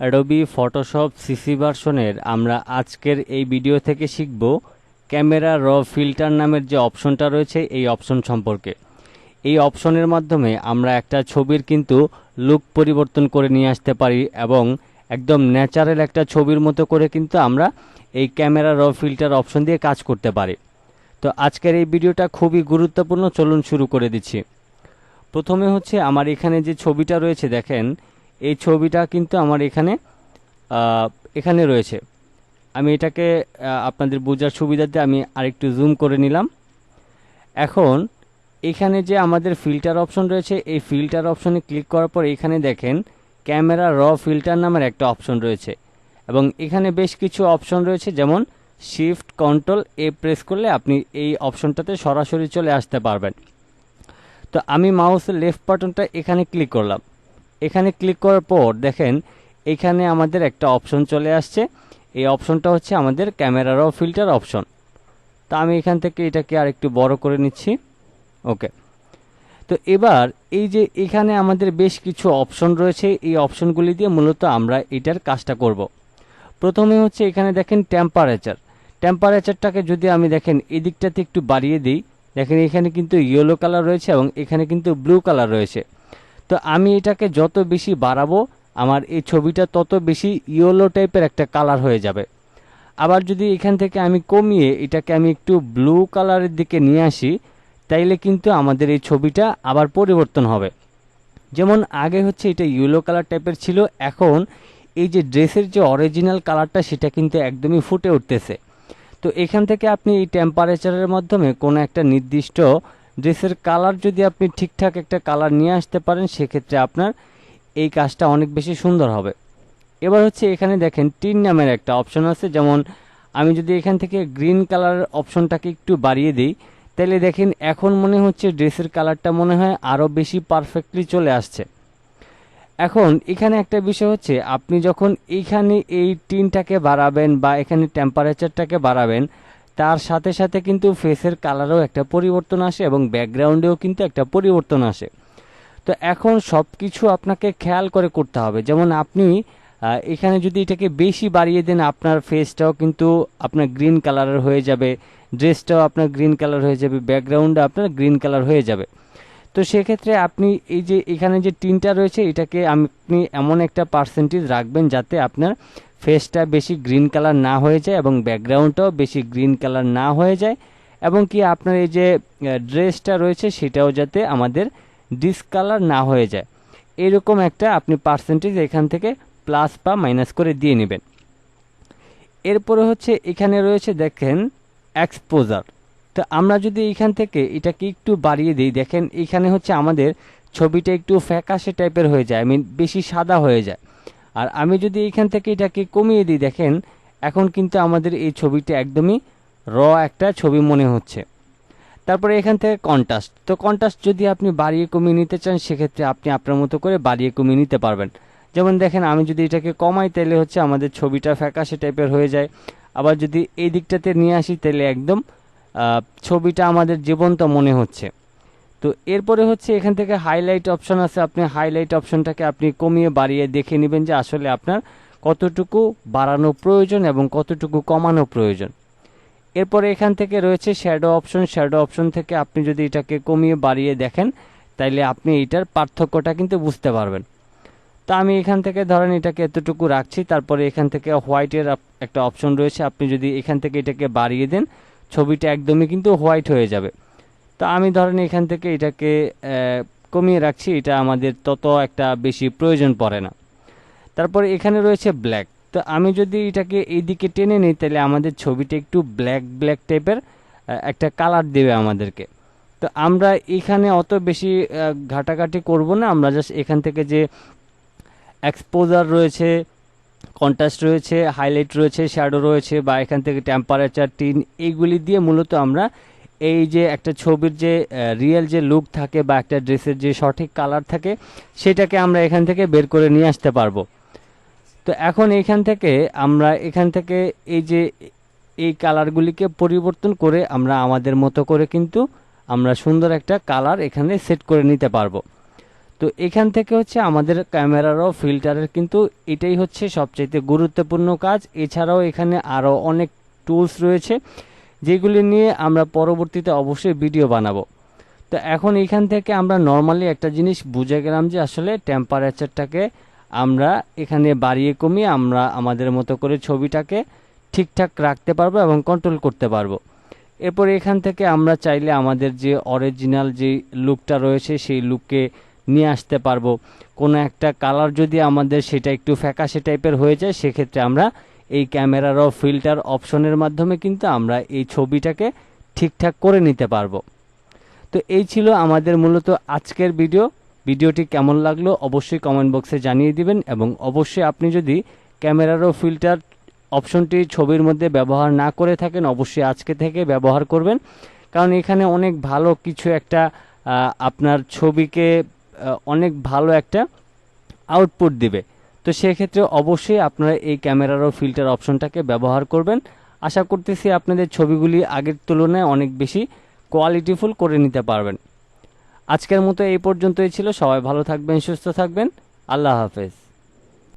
Adobe Photoshop CC ভার্সনের আমরা আজকের এই ভিডিও থেকে শিখব ক্যামেরা র ফিল্টার নামের যে অপশনটা রয়েছে এই অপশন সম্পর্কে। এই অপশনের মাধ্যমে আমরা একটা ছবির কিন্তু লুক পরিবর্তন করে নিয়ে আসতে পারি এবং একদম ন্যাচারাল একটা ছবির মতো করে কিন্তু আমরা এই ক্যামেরা র ফিল্টার অপশন দিয়ে কাজ করতে পারি। তো আজকের এই ভিডিওটা খুবই গুরুত্বপূর্ণ, চলুন শুরু করে দিচ্ছি। প্রথমে হচ্ছে আমার এখানে যে ছবিটা রয়েছে, দেখেন এই ছবিটা কিন্তু আমার এখানে রয়েছে। আমি এটাকে আপনাদের বোঝার সুবিধার্থে আমি আরেকটু জুম করে নিলাম। এখন এখানে যে আমাদের ফিল্টার অপশন রয়েছে, এই ফিল্টার অপশনে ক্লিক করার পর এখানে দেখেন ক্যামেরা র ফিল্টার নামের একটা অপশন রয়েছে এবং এখানে বেশ কিছু অপশন রয়েছে, যেমন শিফট কন্ট্রোল এ প্রেস করলে আপনি এই অপশনটাতে সরাসরি চলে আসতে পারবেন। তো আমি মাউসের লেফট বাটনটা এখানে ক্লিক করলাম। এখানে ক্লিক করার পর দেখেন এখানে আমাদের একটা অপশন চলে আসছে। এই অপশনটা হচ্ছে আমাদের ক্যামেরা র ফিল্টার অপশন। তো আমি এখান থেকে এটাকে আর একটু বড় করে নিচ্ছি। ওকে, তো এবার এই যে এখানে আমাদের বেশ কিছু অপশন রয়েছে, এই অপশনগুলি দিয়ে মূলত আমরা এটার কাজটা করব। প্রথমে হচ্ছে এখানে দেখেন টেম্পারেচারটাকে যদি আমি দেখেন এই দিকটাতে একটু বাড়িয়ে দিই, দেখেন এখানে কিন্তু ইয়েলো কালার রয়েছে এবং এখানে কিন্তু ব্লু কালার রয়েছে। তো আমি এটাকে যত বেশি বাড়াবো আমার এই ছবিটা তত বেশি ইয়েলো টাইপের একটা কালার হয়ে যাবে। আবার যদি এখান থেকে আমি কমিয়ে এটাকে আমি একটু ব্লু কালারের দিকে নিয়ে আসি, তাইলে কিন্তু আমাদের এই ছবিটা আবার পরিবর্তন হবে। যেমন আগে হচ্ছে এটা ইয়েলো কালার টাইপের ছিল, এখন এই যে ড্রেসের যে অরিজিনাল কালারটা সেটা কিন্তু একদমই ফুটে উঠতেছে। তো এখান থেকে আপনি এই টেম্পারেচারের মাধ্যমে কোনো একটা নির্দিষ্ট ড্রেসের কালার যদি আপনি ঠিকঠাক একটা কালার নিয়ে আসতে পারেন, সেক্ষেত্রে আপনার এই কাজটা অনেক বেশি সুন্দর হবে। এবার হচ্ছে এখানে দেখেন টিন নামের একটা অপশন আছে, যেমন আমি যদি এখান থেকে গ্রিন কালারের অপশনটাকে একটু বাড়িয়ে দিই, তাহলে দেখেন এখন মনে হচ্ছে ড্রেসের কালারটা মনে হয় আরও বেশি পারফেক্টলি চলে আসছে। এখন এখানে একটা বিষয় হচ্ছে, আপনি যখন এইখানে এই টিনটাকে বাড়াবেন বা এখানে টেম্পারেচারটাকে বাড়াবেন, তার সাথে সাথে কিন্তু ফেসের কালারও একটা পরিবর্তন আসে এবং ব্যাকগ্রাউন্ডেও কিন্তু একটা পরিবর্তন আসে। তো এখন সব কিছু আপনাকে খেয়াল করে করতে হবে। যেমন আপনি এখানে যদি এটাকে বেশি বাড়িয়ে দেন, আপনার ফেসটাও কিন্তু আপনার গ্রিন কালারের হয়ে যাবে, ড্রেসটাও আপনার গ্রিন কালার হয়ে যাবে, ব্যাকগ্রাউন্ডটা আপনার গ্রিন কালার হয়ে যাবে। তো সেক্ষেত্রে আপনি এই যে এখানে যে টিনটা রয়েছে, এটাকে আপনি এমন একটা পার্সেন্টেজ রাখবেন যাতে আপনার ফেসটা বেশি গ্রিন কালার না হয়ে যায় এবং ব্যাকগ্রাউন্ডটাও বেশি গ্রিন কালার না হয়ে যায়, এবং কি আপনার এই যে ড্রেসটা রয়েছে সেটাও যাতে আমাদের ডিসকালার না হয়ে যায়। এরকম একটা আপনি পার্সেন্টেজ এখান থেকে প্লাস বা মাইনাস করে দিয়ে নেবেন। এরপরে হচ্ছে এখানে রয়েছে দেখেন এক্সপোজার। তো আমরা যদি এখান থেকে এটাকে একটু বাড়িয়ে দিই, দেখেন এখানে হচ্ছে আমাদের ছবিটা একটু ফ্যাকাশে টাইপের হয়ে যায়, বেশি সাদা হয়ে যায়। আর আমি যদি এখান থেকে এটাকে কমিয়ে দিই, দেখেন এখন কিন্তু আমাদের এই ছবিটা একদমই র একটা ছবি মনে হচ্ছে। তারপরে এখান থেকে কন্ট্রাস্ট। তো কন্ট্রাস্ট যদি আপনি বাড়িয়ে কমিয়ে নিতে চান, সেক্ষেত্রে আপনি আপনার মতো করে বাড়িয়ে কমিয়ে নিতে পারবেন। যেমন দেখেন আমি যদি এটাকে কমাই, তাহলে হচ্ছে আমাদের ছবিটা ফ্যাকাশে টাইপের হয়ে যায়। আবার যদি এই দিকটাতে নিয়ে আসি, তাহলে একদম ছবিটা আমাদের জীবন্ত মনে হচ্ছে। তো এরপরে হচ্ছে এখান থেকে হাইলাইট অপশন আছে, আপনি হাইলাইট অপশনটাকে আপনি কমিয়ে বাড়িয়ে দেখে নেবেন যে আসলে আপনার কতটুকু বাড়ানো প্রয়োজন এবং কতটুকু কমানো প্রয়োজন। এরপরে এখান থেকে রয়েছে শ্যাডো অপশন। শ্যাডো অপশন থেকে আপনি যদি এটাকে কমিয়ে বাড়িয়ে দেখেন, তাইলে আপনি এইটার পার্থক্যটা কিন্তু বুঝতে পারবেন। তো আমি এখান থেকে ধরেন এটাকে এতটুকু রাখছি। তারপরে এখান থেকে হোয়াইটের একটা অপশন রয়েছে, আপনি যদি এখান থেকে এটাকে বাড়িয়ে দেন, ছবিটা একদমই কিন্তু হোয়াইট হয়ে যাবে। তো আমি ধরেন এখান থেকে এটাকে কমিয়ে রাখছি, এটা আমাদের তত একটা বেশি প্রয়োজন পড়ে না। তারপরে এখানে রয়েছে ব্ল্যাক। তো আমি যদি এটাকে এই দিকে টেনে নিই, তাহলে আমাদের ছবিটা একটু ব্ল্যাক টাইপের একটা কালার দেবে আমাদেরকে। তো আমরা এখানে অত বেশি ঘাটাঘাটি করব না, আমরা জাস্ট এখান থেকে যে এক্সপোজার রয়েছে, কন্ট্রাস্ট রয়েছে, হাইলাইট রয়েছে, শ্যাডো রয়েছে, বা এখান থেকে টেম্পারেচার, টিন, এইগুলি দিয়ে মূলত আমরা এই যে একটা ছবির যে রিয়েল যে লুক থাকে বা একটা ড্রেসের যে সঠিক কালার থাকে, সেটাকে আমরা এখান থেকে বের করে নিয়ে আসতে পারবো। তো এখন এখান থেকে আমরা এই যে এই কালারগুলিকে পরিবর্তন করে আমরা আমাদের মতো করে কিন্তু আমরা সুন্দর একটা কালার এখানে সেট করে নিতে পারবো। তো এখান থেকে হচ্ছে আমাদের ক্যামেরার ও ফিল্টারের কিন্তু এটাই হচ্ছে সবচাইতে গুরুত্বপূর্ণ কাজ। এছাড়াও এখানে আরও অনেক টুলস রয়েছে যেগুলি নিয়ে আমরা পরবর্তীতে অবশ্যই ভিডিও বানাবো। তো এখন এখান থেকে আমরা নর্মালি একটা জিনিস বুঝে গেলাম যে আসলে টেম্পারেচারটাকে আমরা এখানে বাড়িয়ে কমিয়ে আমরা আমাদের মতো করে ছবিটাকে ঠিকঠাক রাখতে পারবো এবং কন্ট্রোল করতে পারবো। এরপর এখান থেকে আমরা চাইলে আমাদের যে অরিজিনাল যে লুকটা রয়েছে সেই লুককে নিয়ে আসতে পারবো। কোনো একটা কালার যদি আমাদের সেটা একটু ফ্যাকাশে টাইপের হয়ে যায়, সেক্ষেত্রে আমরা এই ক্যামেরার ও ফিল্টার অপশনের মাধ্যমে কিন্তু আমরা এই ছবিটাকে ঠিকঠাক করে নিতে পারবো। তো এই ছিল আমাদের মূলত আজকের ভিডিওটি কেমন লাগলো অবশ্যই কমেন্ট বক্সে জানিয়ে দিবেন, এবং অবশ্যই আপনি যদি ক্যামেরার ও ফিল্টার অপশনটি ছবির মধ্যে ব্যবহার না করে থাকেন অবশ্যই আজকে থেকে ব্যবহার করবেন, কারণ এখানে অনেক ভালো কিছু একটা আপনার ছবিকে অনেক ভালো একটা আউটপুট দিবে। তো সেক্ষেত্রে অবশ্যই আপনারা এই ক্যামেরার ও ফিল্টার অপশনটাকে ব্যবহার করবেন। আশা করতেছি আপনাদের ছবিগুলি আগের তুলনায় অনেক বেশি কোয়ালিটিফুল করে নিতে পারবেন। আজকের মতো এই পর্যন্তই ছিল। সবাই ভালো থাকবেন, সুস্থ থাকবেন। আল্লাহ হাফেজ।